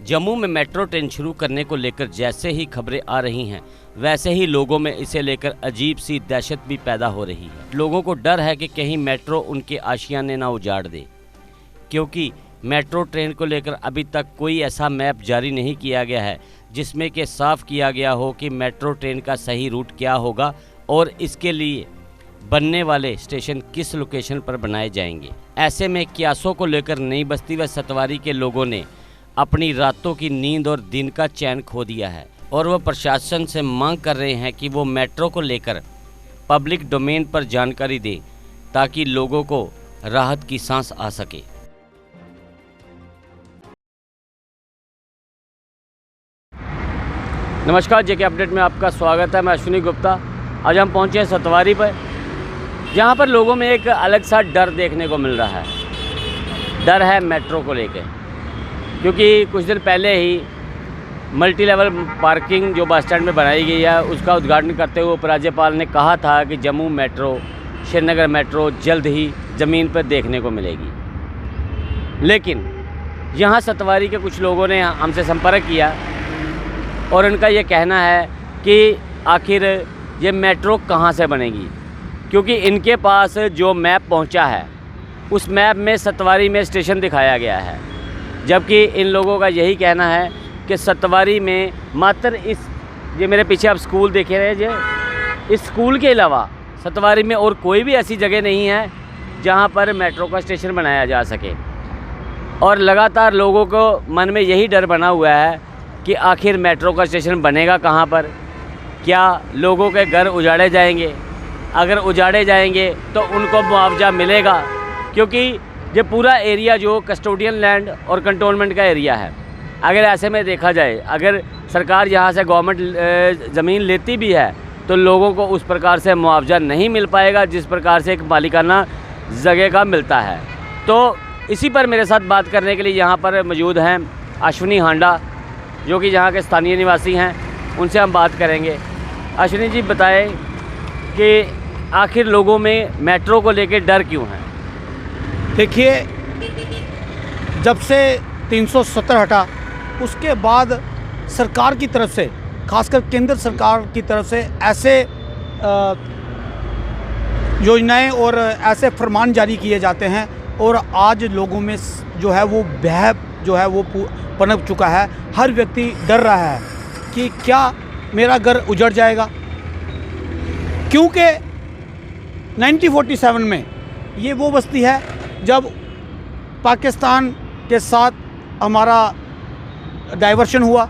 जम्मू में metro train शुरू करने को लेकर जैसे ही खबरें आ रही हैं, वैसे ही लोगों में इसे लेकर अजीब सी दहशत भी पैदा हो रही है। लोगों को डर है कि कहीं मेट्रो उनके आशियाने ना उजाड़ दे, क्योंकि मेट्रो ट्रेन को लेकर अभी तक कोई ऐसा मैप जारी नहीं किया गया है जिसमें कि साफ किया गया हो कि मेट्रो ट्रेन का सही रूट क्या होगा और इसके लिए बनने वाले स्टेशन किस लोकेशन पर बनाए जाएंगे। ऐसे में क्यासों को लेकर नई बस्ती व सतवारी के लोगों ने अपनी रातों की नींद और दिन का चैन खो दिया है और वह प्रशासन से मांग कर रहे हैं कि वो मेट्रो को लेकर पब्लिक डोमेन पर जानकारी दे ताकि लोगों को राहत की सांस आ सके। नमस्कार, जेके अपडेट में आपका स्वागत है। मैं अश्विनी गुप्ता। आज हम पहुंचे हैं सतवारी पर, जहां पर लोगों में एक अलग सा डर देखने को मिल रहा है। डर है मेट्रो को लेकर, क्योंकि कुछ दिन पहले ही मल्टी लेवल पार्किंग जो बस स्टैंड में बनाई गई है उसका उद्घाटन करते हुए उपराज्यपाल ने कहा था कि जम्मू मेट्रो, श्रीनगर मेट्रो जल्द ही ज़मीन पर देखने को मिलेगी। लेकिन यहाँ सतवारी के कुछ लोगों ने हमसे संपर्क किया और उनका ये कहना है कि आखिर ये मेट्रो कहाँ से बनेगी, क्योंकि इनके पास जो मैप पहुँचा है उस मैप में सतवारी में स्टेशन दिखाया गया है, जबकि इन लोगों का यही कहना है कि सतवारी में मात्र ये मेरे पीछे आप स्कूल देखे रहे जे, इस स्कूल के अलावा सतवारी में और कोई भी ऐसी जगह नहीं है जहां पर मेट्रो का स्टेशन बनाया जा सके। और लगातार लोगों को मन में यही डर बना हुआ है कि आखिर मेट्रो का स्टेशन बनेगा कहां पर, क्या लोगों के घर उजाड़े जाएंगे, अगर उजाड़े जाएंगे तो उनको मुआवजा मिलेगा, क्योंकि ये पूरा एरिया जो कस्टोडियन लैंड और कंटोनमेंट का एरिया है। अगर ऐसे में देखा जाए, अगर सरकार यहाँ से गवर्नमेंट ज़मीन लेती भी है तो लोगों को उस प्रकार से मुआवजा नहीं मिल पाएगा जिस प्रकार से एक मालिकाना जगह का मिलता है। तो इसी पर मेरे साथ बात करने के लिए यहाँ पर मौजूद हैं अश्विनी हांडा, जो कि यहाँ के स्थानीय निवासी हैं। उनसे हम बात करेंगे। अश्विनी जी, बताएं कि आखिर लोगों में मेट्रो को लेकर डर क्यों है? देखिए, जब से 370 हटा उसके बाद सरकार की तरफ से, खासकर केंद्र सरकार की तरफ से ऐसे योजनाएं और ऐसे फरमान जारी किए जाते हैं और आज लोगों में जो है वो भय जो है वो पनप चुका है। हर व्यक्ति डर रहा है कि क्या मेरा घर उजड़ जाएगा, क्योंकि 1947 में ये वो बस्ती है जब पाकिस्तान के साथ हमारा डाइवर्शन हुआ,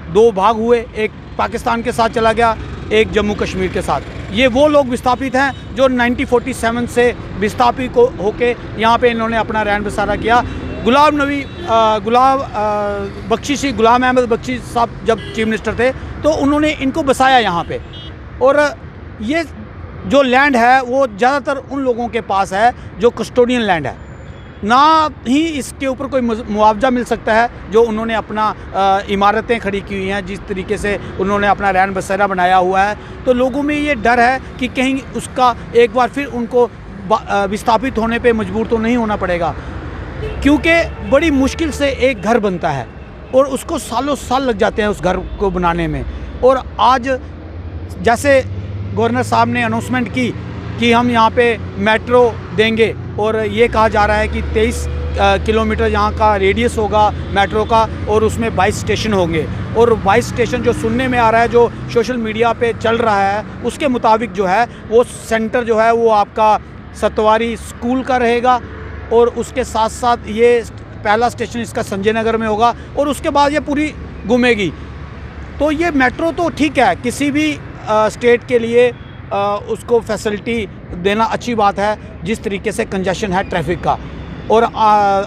दो भाग हुए, एक पाकिस्तान के साथ चला गया, एक जम्मू कश्मीर के साथ। ये वो लोग विस्थापित हैं जो 1947 से विस्थापित होके यहाँ पे इन्होंने अपना रहन बसारा किया। गुलाम अहमद बख्शी साहब जब चीफ मिनिस्टर थे तो उन्होंने इनको बसाया यहाँ पे। और ये जो लैंड है वो ज़्यादातर उन लोगों के पास है जो कस्टोडियन लैंड है, ना ही इसके ऊपर कोई मुआवजा मिल सकता है जो उन्होंने अपना इमारतें खड़ी की हुई हैं, जिस तरीके से उन्होंने अपना रहन बसेरा बनाया हुआ है। तो लोगों में ये डर है कि कहीं उसका एक बार फिर उनको विस्थापित होने पे मजबूर तो नहीं होना पड़ेगा, क्योंकि बड़ी मुश्किल से एक घर बनता है और उसको सालों साल लग जाते हैं उस घर को बनाने में। और आज जैसे गवर्नर साहब ने अनाउंसमेंट की कि हम यहाँ पे मेट्रो देंगे और ये कहा जा रहा है कि 23 किलोमीटर यहाँ का रेडियस होगा मेट्रो का और उसमें 22 स्टेशन होंगे। और 22 स्टेशन जो सुनने में आ रहा है, जो सोशल मीडिया पे चल रहा है, उसके मुताबिक जो है वो सेंटर जो है वो आपका सतवारी स्कूल का रहेगा और उसके साथ साथ ये पहला स्टेशन इसका संजय नगर में होगा और उसके बाद ये पूरी घूमेगी। तो ये मेट्रो तो ठीक है, किसी भी स्टेट के लिए उसको फैसिलिटी देना अच्छी बात है, जिस तरीके से कंजेशन है ट्रैफिक का। और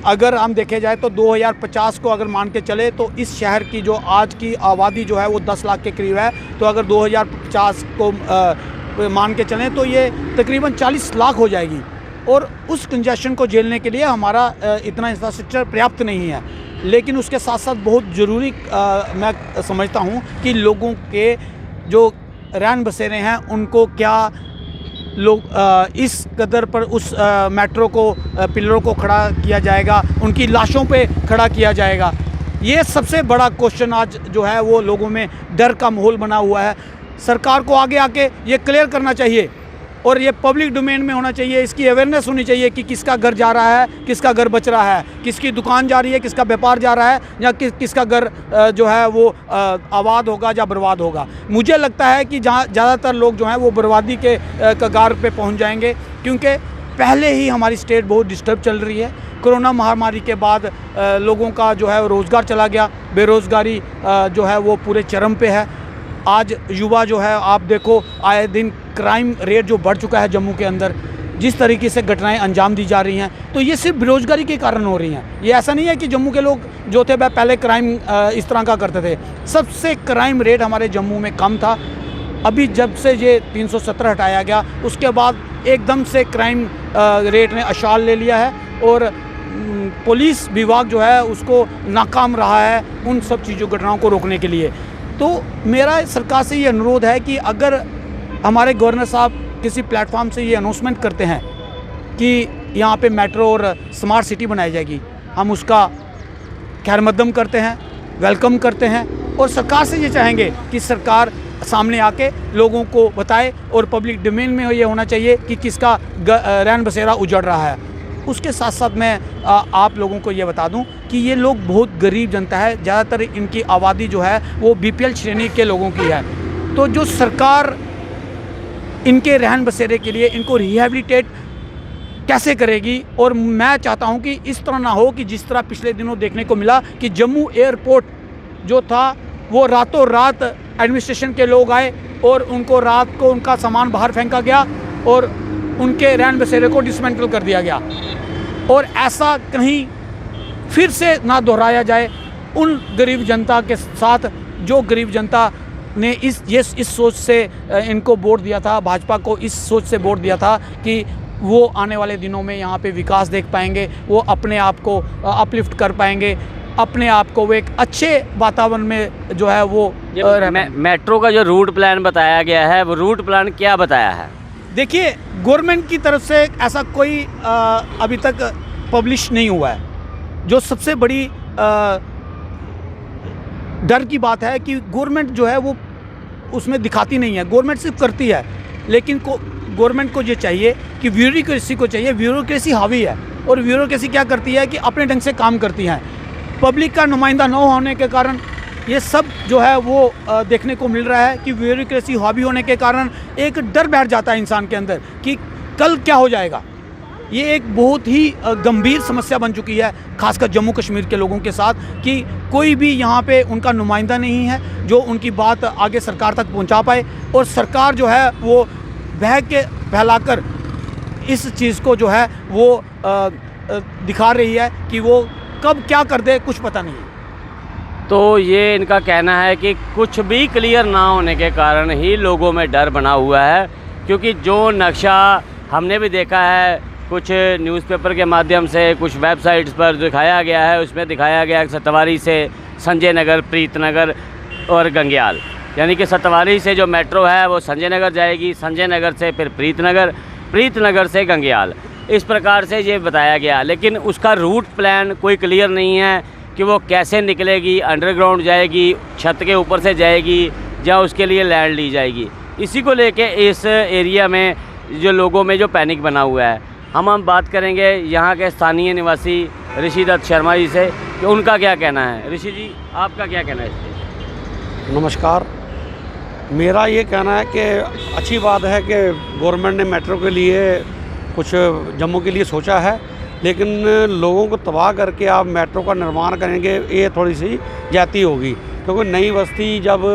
अगर हम देखे जाए तो 2050 को अगर मान के चले तो इस शहर की जो आज की आबादी जो है वो 10 लाख के करीब है, तो अगर 2050 को मान के चलें तो ये तकरीबन 40 लाख हो जाएगी। और उस कंजेशन को झेलने के लिए हमारा इतना इंफ्रास्ट्रक्चर पर्याप्त नहीं है। लेकिन उसके साथ साथ बहुत ज़रूरी मैं समझता हूँ कि लोगों के जो रहन बसेरे हैं उनको क्या लोग इस कदर पर उस मेट्रो को पिलरों को खड़ा किया जाएगा, उनकी लाशों पे खड़ा किया जाएगा। ये सबसे बड़ा क्वेश्चन आज जो है वो लोगों में डर का माहौल बना हुआ है। सरकार को आगे आके ये क्लियर करना चाहिए और ये पब्लिक डोमेन में होना चाहिए, इसकी अवेयरनेस होनी चाहिए कि किसका घर जा रहा है, किसका घर बच रहा है, किसकी दुकान जा रही है, किसका व्यापार जा रहा है, या किसका घर जो है वो आबाद होगा या बर्बाद होगा। मुझे लगता है कि जहाँ ज़्यादातर लोग जो हैं वो बर्बादी के कगार पे पहुँच जाएंगे, क्योंकि पहले ही हमारी स्टेट बहुत डिस्टर्ब चल रही है। कोरोना महामारी के बाद लोगों का जो है रोज़गार चला गया, बेरोज़गारी जो है वो पूरे चरम पे है। आज युवा जो है आप देखो आए दिन क्राइम रेट जो बढ़ चुका है जम्मू के अंदर, जिस तरीके से घटनाएं अंजाम दी जा रही हैं, तो ये सिर्फ बेरोज़गारी के कारण हो रही हैं। ये ऐसा नहीं है कि जम्मू के लोग जो थे वह पहले क्राइम इस तरह का करते थे। सबसे क्राइम रेट हमारे जम्मू में कम था। अभी जब से ये 370 हटाया गया उसके बाद एकदम से क्राइम रेट ने अशाल ले लिया है और पुलिस विभाग जो है उसको नाकाम रहा है उन सब चीज़ों घटनाओं को रोकने के लिए। तो मेरा सरकार से ये अनुरोध है कि अगर हमारे गवर्नर साहब किसी प्लेटफॉर्म से ये अनाउंसमेंट करते हैं कि यहाँ पे मेट्रो और स्मार्ट सिटी बनाई जाएगी, हम उसका खैर मकदम करते हैं, वेलकम करते हैं और सरकार से ये चाहेंगे कि सरकार सामने आके लोगों को बताए और पब्लिक डोमेन में ये होना चाहिए कि किसका रैन बसेरा उजड़ रहा है। उसके साथ साथ मैं आप लोगों को ये बता दूं कि ये लोग बहुत गरीब जनता है, ज़्यादातर इनकी आबादी जो है वो बीपीएल श्रेणी के लोगों की है। तो जो सरकार इनके रहन बसेरे के लिए इनको रिहेबिलिटेट कैसे करेगी, और मैं चाहता हूं कि इस तरह ना हो कि जिस तरह पिछले दिनों देखने को मिला कि जम्मू एयरपोर्ट जो था वो रातों रात एडमिनिस्ट्रेशन के लोग आए और उनको रात को उनका सामान बाहर फेंका गया और उनके रहन बसेरे को डिसमेंटल कर दिया गया। और ऐसा कहीं फिर से ना दोहराया जाए उन गरीब जनता के साथ, जो गरीब जनता ने इस सोच से इनको वोट दिया था, भाजपा को इस सोच से वोट दिया था कि वो आने वाले दिनों में यहाँ पे विकास देख पाएंगे, वो अपने आप को अपलिफ्ट कर पाएंगे, अपने आप को वो एक अच्छे वातावरण में जो है वो मेट्रो का जो रूट प्लान बताया गया है वो रूट प्लान क्या बताया है? देखिए, गवर्नमेंट की तरफ से ऐसा कोई अभी तक पब्लिश नहीं हुआ है। जो सबसे बड़ी डर की बात है कि गवर्नमेंट जो है वो उसमें दिखाती नहीं है, गवर्नमेंट सिर्फ करती है। लेकिन गवर्नमेंट को ये चाहिए कि ब्यूरोक्रेसी को चाहिए, ब्यूरोक्रेसी हावी है और ब्यूरोक्रेसी क्या करती है कि अपने ढंग से काम करती हैं। पब्लिक का नुमाइंदा न होने के कारण ये सब जो है वो देखने को मिल रहा है कि ब्यूरोक्रेसी हावी होने के कारण एक डर बैठ जाता है इंसान के अंदर कि कल क्या हो जाएगा। ये एक बहुत ही गंभीर समस्या बन चुकी है, खासकर जम्मू कश्मीर के लोगों के साथ, कि कोई भी यहाँ पे उनका नुमाइंदा नहीं है जो उनकी बात आगे सरकार तक पहुँचा पाए। और सरकार जो है वो बह के फैलाकर इस चीज़ को जो है वो दिखा रही है कि वो कब क्या कर दे कुछ पता नहीं है। तो ये इनका कहना है कि कुछ भी क्लियर ना होने के कारण ही लोगों में डर बना हुआ है, क्योंकि जो नक्शा हमने भी देखा है कुछ न्यूज़पेपर के माध्यम से, कुछ वेबसाइट्स पर दिखाया गया है, उसमें दिखाया गया है सतवारी से संजय नगर, प्रीतनगर और गंग्याल, यानी कि सतवारी से जो मेट्रो है वो संजय नगर जाएगी, संजय नगर से फिर प्रीतनगर, प्रीतनगर से गंग्याल, इस प्रकार से ये बताया गया। लेकिन उसका रूट प्लान कोई क्लियर नहीं है कि वो कैसे निकलेगी, अंडरग्राउंड जाएगी, छत के ऊपर से जाएगी या उसके लिए लैंड ली जाएगी। इसी को लेके इस एरिया में जो लोगों में जो पैनिक बना हुआ है, हम बात करेंगे यहाँ के स्थानीय निवासी ऋषि दत्त शर्मा जी से कि उनका क्या कहना है। ऋषि जी, आपका क्या कहना है इस पर? नमस्कार। मेरा ये कहना है कि अच्छी बात है कि गवर्नमेंट ने मेट्रो के लिए कुछ जम्मू के लिए सोचा है, लेकिन लोगों को तबाह करके आप मेट्रो का निर्माण करेंगे ये थोड़ी सी ज्यादती होगी। क्योंकि नई बस्ती जब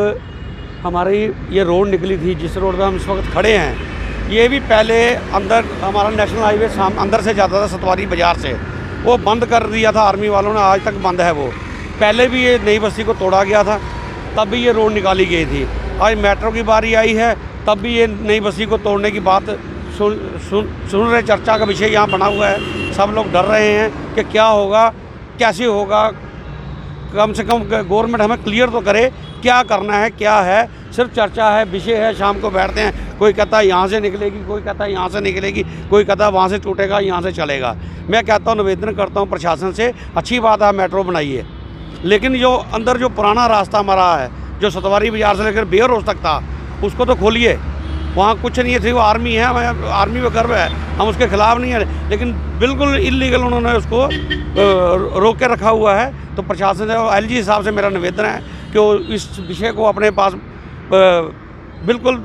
हमारी ये रोड निकली थी, जिस रोड पर हम इस वक्त खड़े हैं, ये भी पहले अंदर हमारा नेशनल हाईवे अंदर से जाता था सतवारी बाज़ार से, वो बंद कर दिया था आर्मी वालों ने, आज तक बंद है वो। पहले भी ये नई बस्ती को तोड़ा गया था, तब भी ये रोड निकाली गई थी। आज मेट्रो की बारी आई है, तब भी ये नई बस्ती को तोड़ने की बात सुन रहे, चर्चा का विषय यहाँ बना हुआ है। सब लोग डर रहे हैं कि क्या होगा, कैसे होगा। कम से कम गवर्नमेंट हमें क्लियर तो करे क्या करना है, क्या है। सिर्फ चर्चा है, विषय है, शाम को बैठते हैं, कोई कहता है यहाँ से निकलेगी, कोई कहता है यहाँ से निकलेगी, कोई कहता है वहाँ से टूटेगा, यहाँ से चलेगा। मैं कहता हूँ, निवेदन करता हूँ प्रशासन से, अच्छी बात है मेट्रो बनाइए। लेकिन जो अंदर जो पुराना रास्ता हमारा है, जो सतवारी बाज़ार से लेकर बेयर हाउस तक था, उसको तो खोलिए। वहाँ कुछ नहीं है, वो आर्मी है, हमें आर्मी पे गर्व है, हम उसके खिलाफ नहीं है, लेकिन बिल्कुल इलीगल उन्होंने उसको रोक के रखा हुआ है। तो प्रशासन से, LG साहब से मेरा निवेदन है कि वो इस विषय को अपने पास बिल्कुल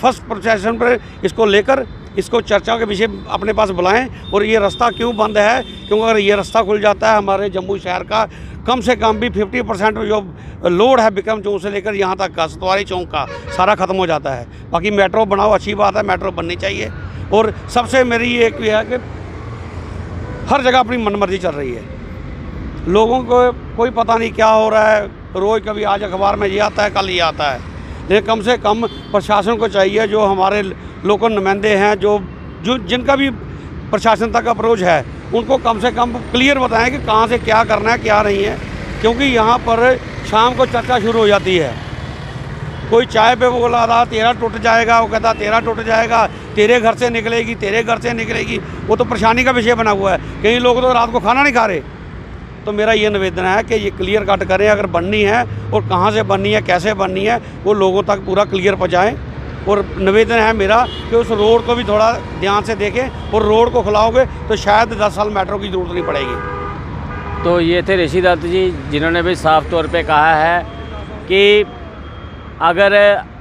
फर्स्ट प्रशासन पर इसको लेकर इसको चर्चा के विषय अपने पास बुलाएं। और ये रास्ता क्यों बंद है, क्योंकि अगर ये रास्ता खुल जाता है हमारे जम्मू शहर का कम से कम भी 50% जो लोड है बिक्रम चौक से लेकर यहाँ तक का सतवारी चौक का सारा ख़त्म हो जाता है। बाकी मेट्रो बनाओ, अच्छी बात है, मेट्रो बननी चाहिए। और सबसे मेरी एक ये है कि हर जगह अपनी मनमर्जी चल रही है, लोगों को कोई पता नहीं क्या हो रहा है। रोज़ कभी आज अखबार में ये आता है, कल ये आता है। लेकिन कम से कम प्रशासन को चाहिए, जो हमारे लोकल नुमाइंदे हैं, जो जिनका भी प्रशासन तक अप्रोच है, उनको कम से कम क्लियर बताएं कि कहाँ से क्या करना है, क्या नहीं है। क्योंकि यहाँ पर शाम को चर्चा शुरू हो जाती है। कोई चाय पे वो बोला रहा तेरा टूट जाएगा, वो कहता तेरा टूट जाएगा, तेरे घर से निकलेगी, तेरे घर से निकलेगी। वो तो परेशानी का विषय बना हुआ है। कई लोग तो रात को खाना नहीं खा रहे। तो मेरा ये निवेदन है कि ये क्लियर कट करें, अगर बननी है और कहाँ से बननी है, कैसे बननी है, वो लोगों तक पूरा क्लियर पहुँचाएँ। और निवेदन है मेरा कि उस रोड को भी थोड़ा ध्यान से देखें, और रोड को खुलाओगे तो शायद 10 साल मेट्रो की ज़रूरत नहीं पड़ेगी। तो ये थे ऋषि दत्त जी, जिन्होंने भी साफ तौर पे कहा है कि अगर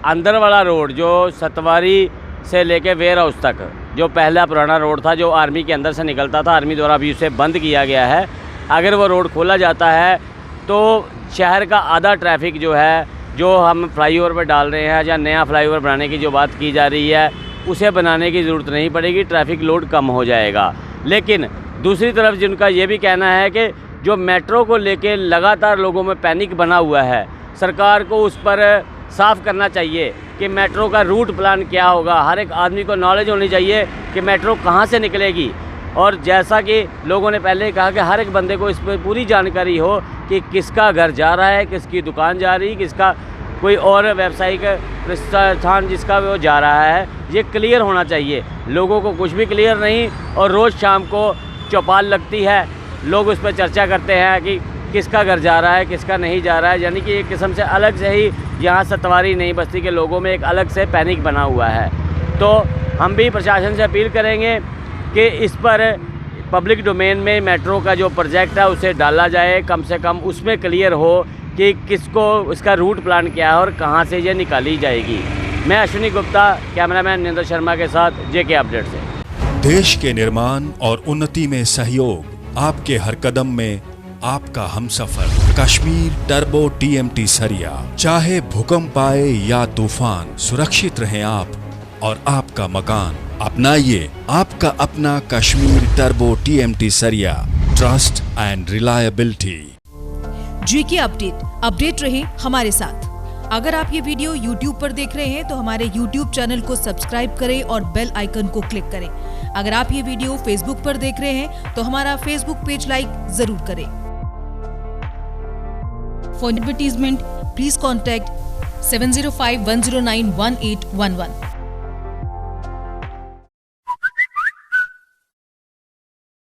अंदर वाला रोड जो सतवारी से लेके वेयर हाउस तक, जो पहला पुराना रोड था, जो आर्मी के अंदर से निकलता था, आर्मी द्वारा भी उसे बंद किया गया है, अगर वो रोड खोला जाता है तो शहर का आधा ट्रैफिक जो है, जो हम फ्लाईओवर पर डाल रहे हैं या नया फ्लाईओवर बनाने की जो बात की जा रही है, उसे बनाने की ज़रूरत नहीं पड़ेगी, ट्रैफिक लोड कम हो जाएगा। लेकिन दूसरी तरफ जिनका ये भी कहना है कि जो मेट्रो को लेके लगातार लोगों में पैनिक बना हुआ है, सरकार को उस पर साफ़ करना चाहिए कि मेट्रो का रूट प्लान क्या होगा। हर एक आदमी को नॉलेज होनी चाहिए कि मेट्रो कहाँ से निकलेगी। और जैसा कि लोगों ने पहले कहा कि हर एक बंदे को इस पर पूरी जानकारी हो कि किसका घर जा रहा है, किसकी दुकान जा रही है, किसका कोई और व्यावसायिक प्रतिष्ठान जिसका वो जा रहा है, ये क्लियर होना चाहिए। लोगों को कुछ भी क्लियर नहीं, और रोज़ शाम को चौपाल लगती है, लोग उस पर चर्चा करते हैं कि किसका घर जा रहा है, किसका नहीं जा रहा है। यानी कि एक किस्म से अलग से ही यहाँ सतवारी नई बस्ती के लोगों में एक अलग से पैनिक बना हुआ है। तो हम भी प्रशासन से अपील करेंगे कि इस पर पब्लिक डोमेन में मेट्रो का जो प्रोजेक्ट है उसे डाला जाए, कम से कम उसमें क्लियर हो कि किसको इसका रूट प्लान क्या है और कहाँ से ये निकाली जाएगी। मैं अश्विनी गुप्ता, कैमरामैन निंदर शर्मा के साथ JK अपडेट से। देश के निर्माण और उन्नति में सहयोग, आपके हर कदम में आपका हमसफर। कश्मीर टर्बो TMT सरिया, चाहे भूकंप आए या तूफान, सुरक्षित रहें आप और आपका मकान। अपनाइए आपका अपना कश्मीर टर्बो TMT सरिया, trust and reliability. JK update रहे हमारे साथ। अगर आप ये वीडियो YouTube पर देख रहे हैं तो हमारे YouTube चैनल को सब्सक्राइब करें और बेल आइकन को क्लिक करें। अगर आप ये वीडियो Facebook पर देख रहे हैं तो हमारा Facebook पेज लाइक जरूर करें। For advertisement please contact 7051091811।